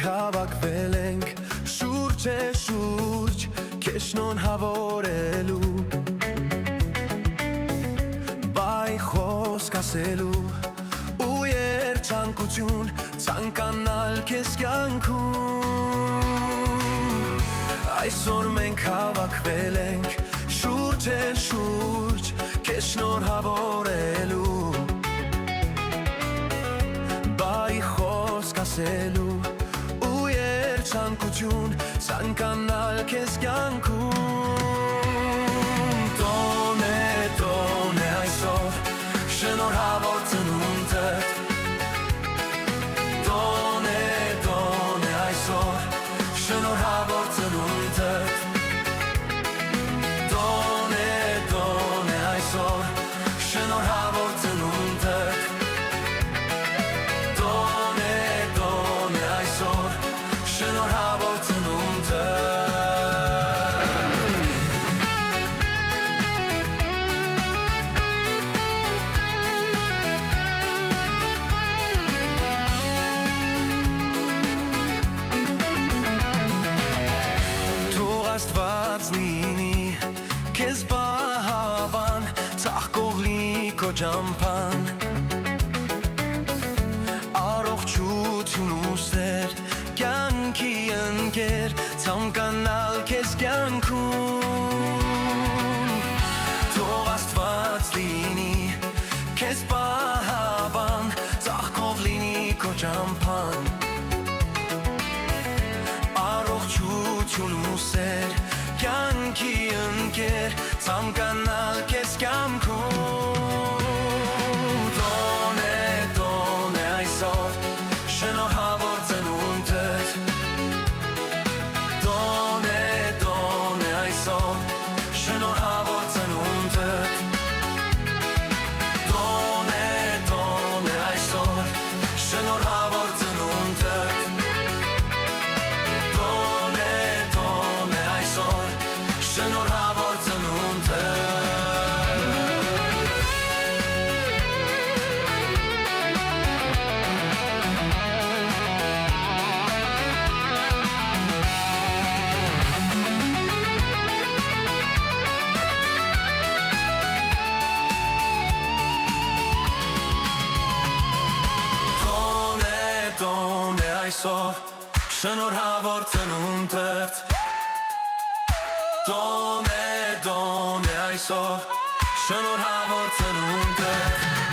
հավաքվել ենք շուրջ է շուրջ քեզ շնորհավորելու բայ խոսք ասելու ու երջանկություն ցանկանալ քեզ կյանքում այսօր մենք հավաքվել ենք շուրջ է շուրջ քեզ շնորհավորելու բայ խոսք ասելու ու երջանկություն ցանկանալ քեզ կյանքում տոն է այսօր շնորհավոր ծնունդդ տոն է այսօր շնորհավոր ծնունդդ տոն է այսօր շնորհավոր ծնունդդ տոն է այսօր շնորհավոր ծնունդդ Աստված լինի քեզ բահավան ծաղկող լինի քո ճամփան առողջություն ու սեր կյանքի ընկեր ցանկանալ քեզ կյանքում թող Աստված լինի քեզ բահավան ծաղկող լինի քո ճամփան առողջություն ու սեր կյանքի ընկեր ցանկանալ քեզ կյանքում տոն է այսօր շնորհավոր ծնունդդ տոն է այսօր շնորհավոր ծնունդդ տոն է այսօր շնորհավոր ծնունդդ շնորհավոր ծնունդդ տոն է այսօր շնորհավոր ծնունդդ Տոն է այսօր շնորհավոր ծնունդդ